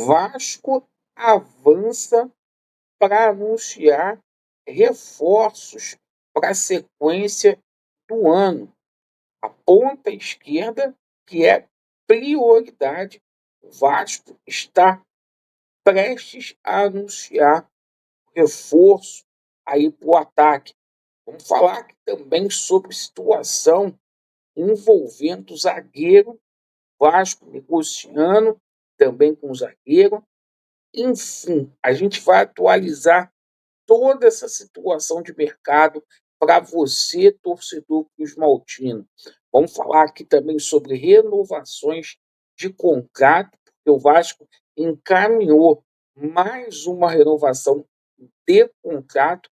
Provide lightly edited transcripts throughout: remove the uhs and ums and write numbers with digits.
Vasco avança para anunciar reforços para a sequência do ano. A ponta esquerda, que é prioridade, o Vasco está prestes a anunciar reforço aí para o ataque. Vamos falar aqui também sobre situação envolvendo o zagueiro, Vasco negociando também com o zagueiro. Enfim, a gente vai atualizar toda essa situação de mercado para você, torcedor cruz-maltino. Vamos falar aqui também sobre renovações de contrato, porque o Vasco encaminhou mais uma renovação de contrato,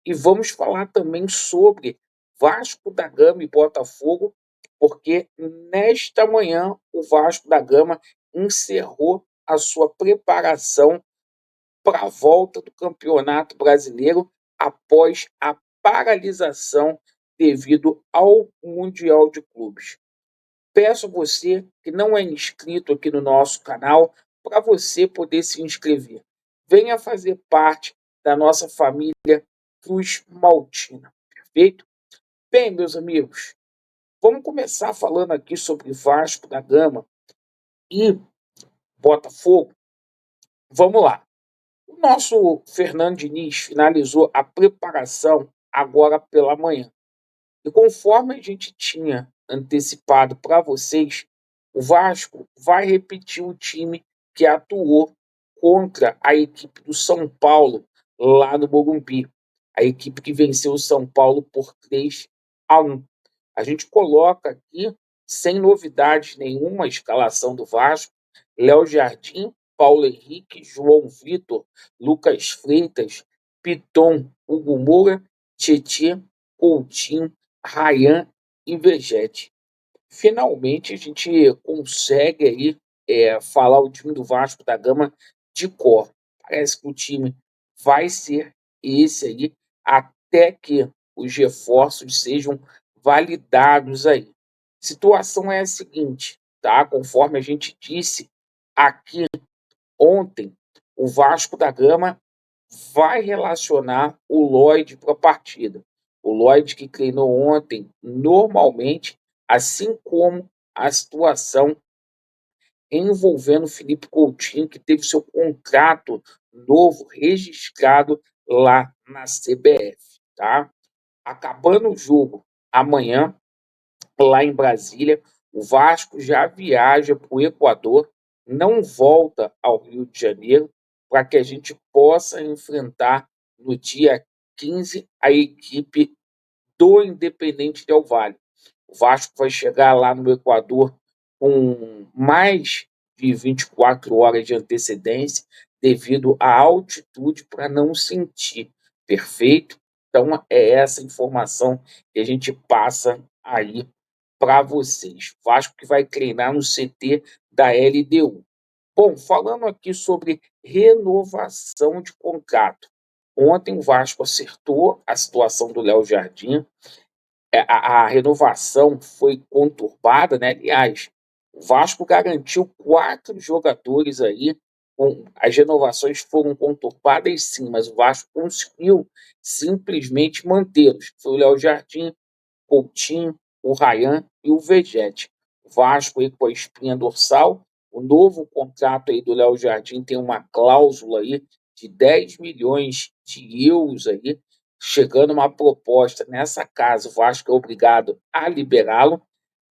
e vamos falar também sobre Vasco da Gama e Botafogo, porque nesta manhã o Vasco da Gama encerrou a sua preparação para a volta do Campeonato Brasileiro após a paralisação devido ao Mundial de Clubes. Peço a você que não é inscrito aqui no nosso canal para você poder se inscrever. Venha fazer parte da nossa família Cruz Maltina, perfeito? Bem, meus amigos, vamos começar falando aqui sobre Vasco da Gama e Botafogo. Vamos lá. O nosso Fernando Diniz finalizou a preparação agora pela manhã. E conforme a gente tinha antecipado para vocês, o Vasco vai repetir o time que atuou contra a equipe do São Paulo lá no Morumbi. A equipe que venceu o São Paulo por 3-1. A gente coloca aqui, sem novidades nenhuma, a escalação do Vasco: Léo Jardim, Paulo Henrique, João Vitor, Lucas Freitas, Piton, Hugo Moura, Tietê, Coutinho, Ryan e Vegete. Finalmente a gente consegue aí falar o time do Vasco da Gama de cor. Parece que o time vai ser esse aí até que os reforços sejam validados aí. Situação é a seguinte, tá? Conforme a gente disse aqui ontem, o Vasco da Gama vai relacionar o Lloyd para a partida. O Lloyd que treinou ontem normalmente, assim como a situação envolvendo o Felipe Coutinho, que teve seu contrato novo registrado lá na CBF, tá? Acabando o jogo amanhã, lá em Brasília, o Vasco já viaja para o Equador, não volta ao Rio de Janeiro, para que a gente possa enfrentar no dia 15 a equipe do Independente Del Valle. O Vasco vai chegar lá no Equador com mais de 24 horas de antecedência, devido à altitude, para não sentir. Perfeito? Então, é essa informação que a gente passa aí para vocês. Vasco que vai treinar no CT da LDU. Bom, falando aqui sobre renovação de contrato. Ontem o Vasco acertou a situação do Léo Jardim. A renovação foi conturbada, né? Aliás, o Vasco garantiu 4 jogadores aí. As renovações foram conturbadas, sim, mas o Vasco conseguiu simplesmente mantê-los. Foi o Léo Jardim, Coutinho, o Ryan e o Vegete. O Vasco aí com a espinha dorsal. O novo contrato aí do Léo Jardim tem uma cláusula aí de 10 milhões de euros aí, chegando uma proposta nessa casa. O Vasco é obrigado a liberá-lo.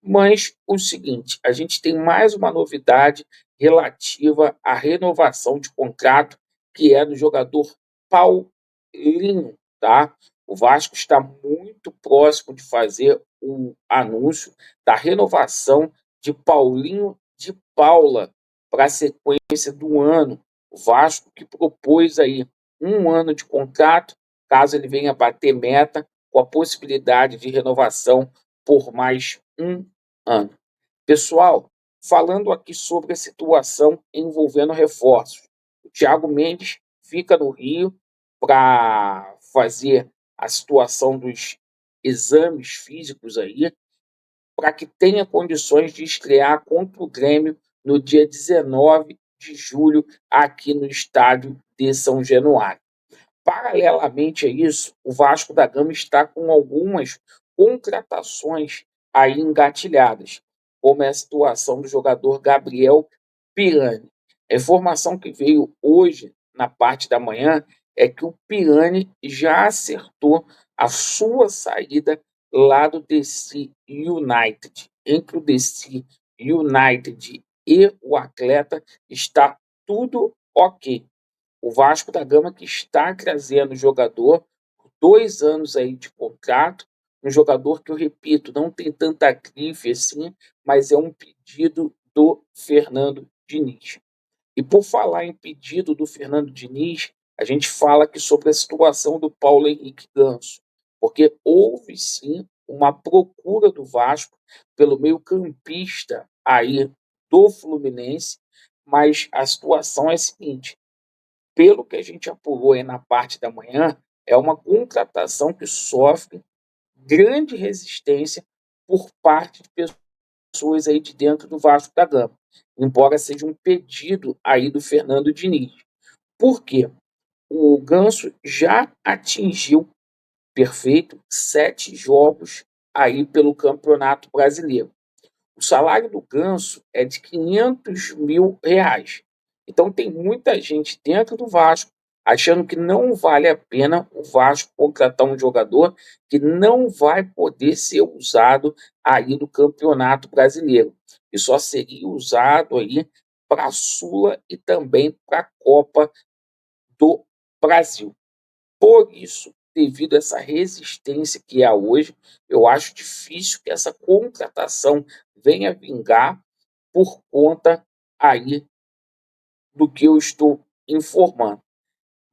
Mas o seguinte, a gente tem mais uma novidade relativa à renovação de contrato, que é do jogador Paulinho, tá? O Vasco está muito próximo de fazer o anúncio da renovação de Paulinho de Paula para a sequência do ano. O Vasco que propôs aí 1 ano de contrato, caso ele venha bater meta, com a possibilidade de renovação por mais 1 ano. Pessoal, falando aqui sobre a situação envolvendo reforços. O Thiago Mendes fica no Rio para fazer a situação dos exames físicos aí, para que tenha condições de estrear contra o Grêmio no dia 19 de julho aqui no estádio de São Januário. Paralelamente a isso, o Vasco da Gama está com algumas contratações aí engatilhadas, como é a situação do jogador Gabriel Pirani. A informação que veio hoje, na parte da manhã, é que o Pirani já acertou a sua saída lá do DC United. Entre o DC United e o atleta está tudo ok. O Vasco da Gama que está trazendo o jogador, 2 anos aí de contrato, um jogador que eu repito, não tem tanta grife assim, mas é um pedido do Fernando Diniz. E por falar em pedido do Fernando Diniz, a gente fala aqui sobre a situação do Paulo Henrique Ganso, porque houve sim uma procura do Vasco pelo meio-campista aí do Fluminense, mas a situação é a seguinte: pelo que a gente apurou aí na parte da manhã, é uma contratação que sofre grande resistência por parte de pessoas aí de dentro do Vasco da Gama, embora seja um pedido aí do Fernando Diniz. Por quê? O Ganso já atingiu, perfeito, 7 jogos aí pelo Campeonato Brasileiro. O salário do Ganso é de R$ 500 mil. Então tem muita gente dentro do Vasco achando que não vale a pena o Vasco contratar um jogador que não vai poder ser usado aí no Campeonato Brasileiro. E só seria usado aí para a Sula e também para a Copa do Brasil. Por isso, devido a essa resistência que há hoje, eu acho difícil que essa contratação venha vingar por conta aí do que eu estou informando.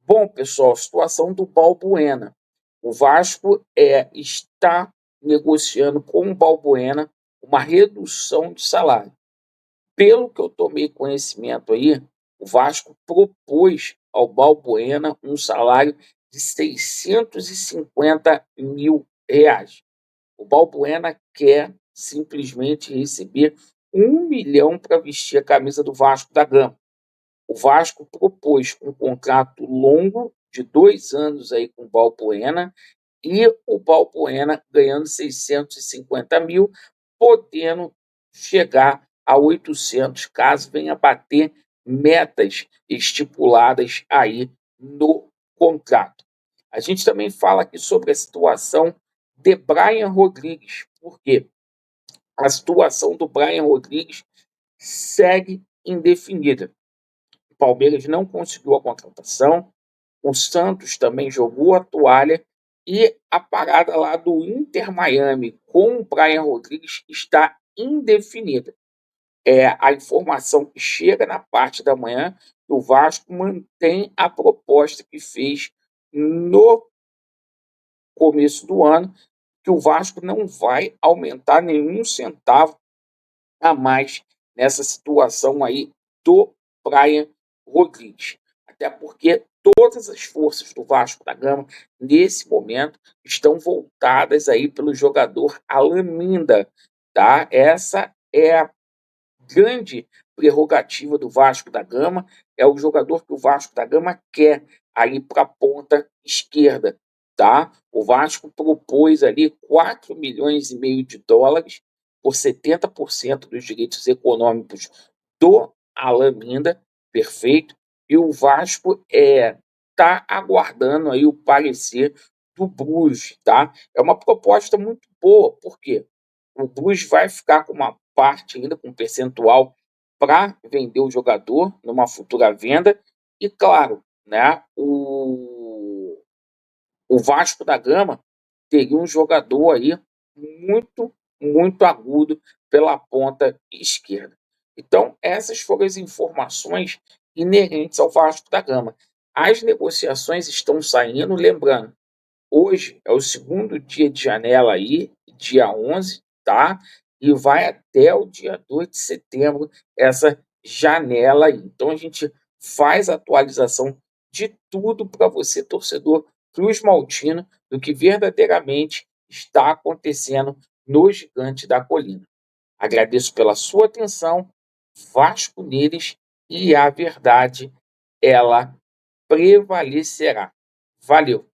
Bom, pessoal, situação do Balbuena. O Vasco está negociando com o Balbuena uma redução de salário. Pelo que eu tomei conhecimento aí, o Vasco propôs ao Balbuena um salário de R$ 650 mil. O Balbuena quer simplesmente receber 1 milhão para vestir a camisa do Vasco da Gama. O Vasco propôs um contrato longo de 2 anos aí com o Balbuena e o Balbuena ganhando 650 mil, podendo chegar a 800 caso venha bater metas estipuladas aí no contrato. A gente também fala aqui sobre a situação de Brian Rodrigues, porque a situação do Brian Rodrigues segue indefinida. O Palmeiras não conseguiu a contratação, o Santos também jogou a toalha e a parada lá do Inter Miami com o Brian Rodrigues está indefinida. A informação que chega na parte da manhã que o Vasco mantém a proposta que fez no começo do ano, que o Vasco não vai aumentar nenhum centavo a mais nessa situação aí do Brian Rodrigues. Até porque todas as forças do Vasco da Gama, nesse momento, estão voltadas aí pelo jogador Alaminda, tá? Essa é a grande prerrogativa do Vasco da Gama, é o jogador que o Vasco da Gama quer aí para a ponta esquerda, tá? O Vasco propôs ali 4,5 milhões por 70% dos direitos econômicos do Alaminda, perfeito? E o Vasco tá aguardando aí o parecer do Bruges, tá? É uma proposta muito boa, por quê? O Bruges vai ficar com uma parte ainda, com um percentual para vender o jogador numa futura venda. E claro, né, o Vasco da Gama teria um jogador aí muito, muito agudo pela ponta esquerda. Então, essas foram as informações inerentes ao Vasco da Gama. As negociações estão saindo, lembrando, hoje é o segundo dia de janela aí, dia 11, tá? E vai até o dia 2 de setembro essa janela aí. Então a gente faz a atualização de tudo para você, torcedor Cruz Maltino, do que verdadeiramente está acontecendo no Gigante da Colina. Agradeço pela sua atenção. Vasco neles e a verdade ela prevalecerá. Valeu!